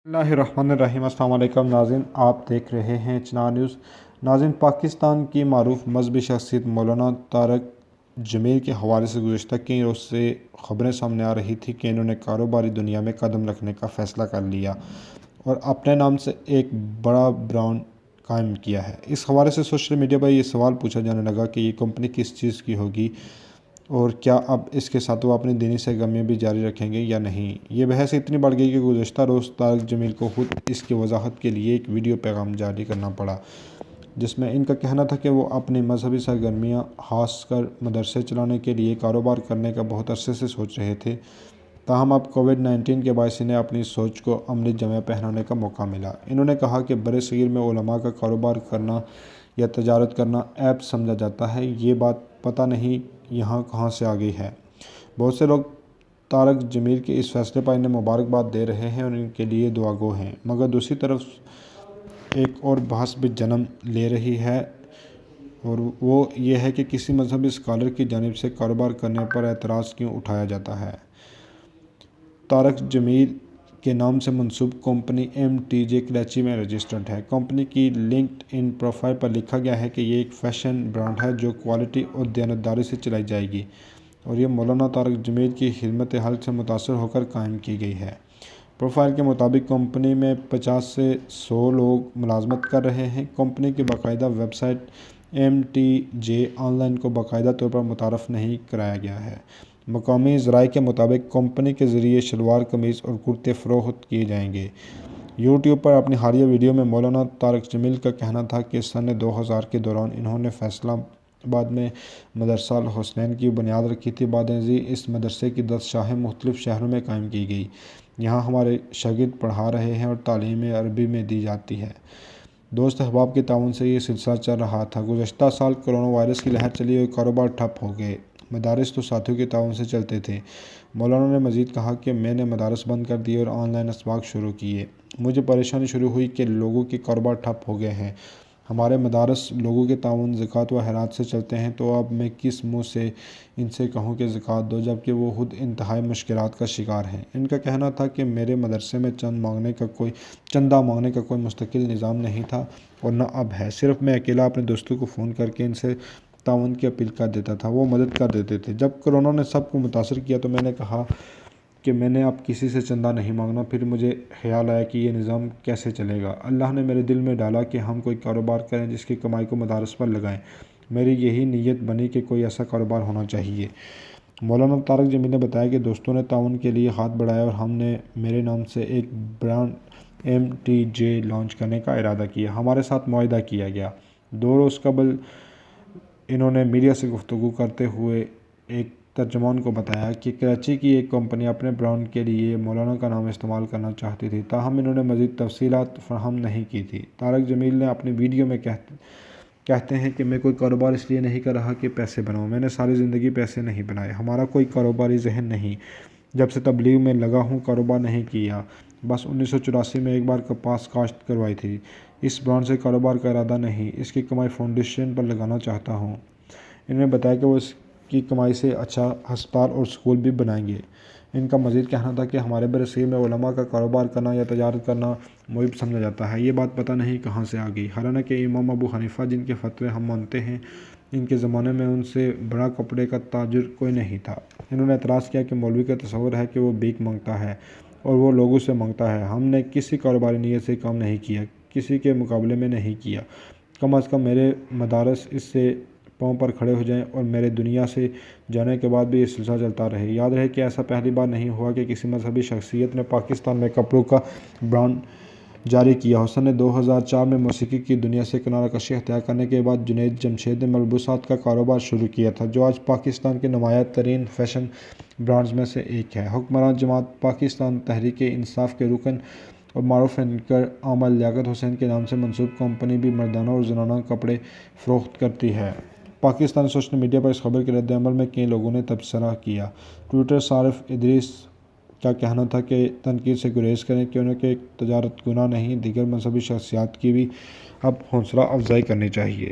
اللہ الرحمن الرحیم۔ السلام علیکم ناظرین، آپ دیکھ رہے ہیں چنار نیوز۔ ناظرین، پاکستان کی معروف مذہبی شخصیت مولانا طارق جمیل کے حوالے سے گزشتہ کئی روز سے خبریں سامنے آ رہی تھیں کہ انہوں نے کاروباری دنیا میں قدم رکھنے کا فیصلہ کر لیا اور اپنے نام سے ایک بڑا برانڈ قائم کیا ہے۔ اس حوالے سے سوشل میڈیا پر یہ سوال پوچھا جانے لگا کہ یہ کمپنی کس چیز کی ہوگی اور کیا اب اس کے ساتھ وہ اپنی دینی سرگرمیاں بھی جاری رکھیں گے یا نہیں۔ یہ بحث اتنی بڑھ گئی کہ گزشتہ روز طارق جمیل کو خود اس کی وضاحت کے لیے ایک ویڈیو پیغام جاری کرنا پڑا، جس میں ان کا کہنا تھا کہ وہ اپنی مذہبی سرگرمیاں، خاص کر مدرسے چلانے کے لیے کاروبار کرنے کا بہت عرصے سے سوچ رہے تھے، تاہم اب کووڈ-19 کے باعث انہیں اپنی سوچ کو عملی جامہ پہنانے کا موقع ملا۔ انہوں نے کہا کہ برِ صغیر میں علماء کا کاروبار کرنا یا تجارت کرنا عیب سمجھا جاتا ہے۔ یہ بات پتہ نہیں یہاں کہاں سے آ گئی ہے۔ بہت سے لوگ طارق جمیل کے اس فیصلے پر انہیں مبارکباد دے رہے ہیں اور ان کے لیے دعا گو ہیں، مگر دوسری طرف ایک اور بحث بھی جنم لے رہی ہے اور وہ یہ ہے کہ کسی مذہبی اسکالر کی جانب سے کاروبار کرنے پر اعتراض کیوں اٹھایا جاتا ہے۔ طارق جمیل کے نام سے منسوب کمپنی MTJ کراچی میں رجسٹرڈ ہے۔ کمپنی کی لنکڈ ان پروفائل پر لکھا گیا ہے کہ یہ ایک فیشن برانڈ ہے جو کوالٹی اور دیانتداری سے چلائی جائے گی اور یہ مولانا طارق جمیل کی خدمت حلق سے متاثر ہو کر قائم کی گئی ہے۔ پروفائل کے مطابق کمپنی میں 50 سے 100 لوگ ملازمت کر رہے ہیں۔ کمپنی کی باقاعدہ website MTJ online کو باقاعدہ طور پر متعارف نہیں کرایا گیا ہے۔ مقامی ذرائع کے مطابق کمپنی کے ذریعے شلوار قمیض اور کرتے فروخت کیے جائیں گے۔ یوٹیوب پر اپنی حالیہ ویڈیو میں مولانا طارق جمیل کا کہنا تھا کہ سن 2000 کے دوران انہوں نے فیصل آباد میں مدرسہ الحسنین کی بنیاد رکھی تھی۔ بعد ازیں اس مدرسے کی 10 شاخیں مختلف شہروں میں قائم کی گئی۔ یہاں ہمارے شاگرد پڑھا رہے ہیں اور تعلیم عربی میں دی جاتی ہے۔ دوست احباب کے تعاون سے یہ سلسلہ چل رہا تھا۔ گزشتہ سال کرونا وائرس کی لہر چلی اور کاروبار ٹھپ ہو گئے۔ مدارس تو ساتھیوں کے تعاون سے چلتے تھے۔ مولانا نے مزید کہا کہ میں نے مدارس بند کر دیے اور آن لائن اسباق شروع کیے۔ مجھے پریشانی شروع ہوئی کہ لوگوں کے کاروبار ٹھپ ہو گئے ہیں۔ ہمارے مدارس لوگوں کے تعاون، زکوٰۃ و خیرات سے چلتے ہیں، تو اب میں کس منہ سے ان سے کہوں کہ زکوٰۃ دو جبکہ وہ خود انتہائی مشکلات کا شکار ہیں۔ ان کا کہنا تھا کہ میرے مدرسے میں چندہ مانگنے کا کوئی مستقل نظام نہیں تھا اور نہ اب ہے۔ صرف میں اکیلا اپنے دوستوں کو فون کر کے ان سے تعاون کی اپیل کر دیتا تھا، وہ مدد کر دیتے تھے۔ جب کورونا نے سب کو متاثر کیا تو میں نے کہا کہ میں نے اب کسی سے چندہ نہیں مانگنا۔ پھر مجھے خیال آیا کہ یہ نظام کیسے چلے گا۔ اللہ نے میرے دل میں ڈالا کہ ہم کوئی کاروبار کریں جس کی کمائی کو مدارس پر لگائیں۔ میری یہی نیت بنی کہ کوئی ایسا کاروبار ہونا چاہیے۔ مولانا طارق جمیل نے بتایا کہ دوستوں نے تعاون کے لیے ہاتھ بڑھایا اور ہم نے میرے نام سے ایک برانڈ MTJ لانچ کرنے کا ارادہ کیا۔ ہمارے ساتھ معاہدہ کیا گیا۔ 2 روز قبل انہوں نے میڈیا سے گفتگو کرتے ہوئے ایک ترجمان کو بتایا کہ کراچی کی ایک کمپنی اپنے برانڈ کے لیے مولانا کا نام استعمال کرنا چاہتی تھی، تاہم انہوں نے مزید تفصیلات فراہم نہیں کی تھیں۔ طارق جمیل نے اپنی ویڈیو میں کہتے ہیں کہ میں کوئی کاروبار اس لیے نہیں کر رہا کہ پیسے بناؤں۔ میں نے ساری زندگی پیسے نہیں بنائے۔ ہمارا کوئی کاروباری ذہن نہیں۔ جب سے تبلیغ میں لگا ہوں کاروبار نہیں کیا۔ بس 1984 میں ایک بار کپاس کاشت کروائی تھی۔ اس برانڈ سے کاروبار کا ارادہ نہیں۔ اس کی کمائی فاؤنڈیشن پر لگانا چاہتا ہوں۔ انہوں نے بتایا کہ وہ اس کی کمائی سے اچھا ہسپتال اور اسکول بھی بنائیں گے۔ ان کا مزید کہنا تھا کہ ہمارے برِ صغیر میں علماء کا کاروبار کرنا یا تجارت کرنا معیب سمجھا جاتا ہے۔ یہ بات پتہ نہیں کہاں سے آ گئی۔ حالانکہ امام ابو حنیفہ جن کے فتوے ہم مانتے ہیں، ان کے زمانے میں ان سے بڑا کپڑے کا تاجر کوئی نہیں تھا۔ انہوں نے اعتراض کیا کہ مولوی کا تصور ہے کہ وہ بھیک مانگتا ہے اور وہ لوگوں سے مانگتا ہے۔ ہم نے کسی کاروباری نیت سے کام نہیں کیا، کسی کے مقابلے میں نہیں کیا۔ کم از کم میرے مدارس اس سے پاؤں پر کھڑے ہو جائیں اور میرے دنیا سے جانے کے بعد بھی یہ سلسلہ چلتا رہے۔ یاد رہے کہ ایسا پہلی بار نہیں ہوا کہ کسی مذہبی شخصیت نے پاکستان میں کپڑوں کا برانڈ جاری کیا ہو۔ سن 2004 میں موسیقی کی دنیا سے کنارہ کشی اختیار کرنے کے بعد جنید جمشید نے ملبوسات کا کاروبار شروع کیا تھا، جو آج پاکستان کے نمایاں ترین فیشن برانڈز میں سے ایک ہے۔ حکمران جماعت پاکستان تحریک انصاف کے رکن اور معروف اینکر عامر لیاقت حسین کے نام سے منسوب کمپنی بھی مردانہ اور زنانہ کپڑے فروخت کرتی ہے۔ پاکستانی سوشل میڈیا پر اس خبر کے رد عمل میں کئی لوگوں نے تبصرہ کیا۔ ٹوئٹر صارف ادریس کا کہنا تھا کہ تنقید سے گریز کریں کیونکہ تجارت گناہ نہیں، دیگر مذہبی شخصیات کی بھی اب حوصلہ افزائی کرنی چاہیے۔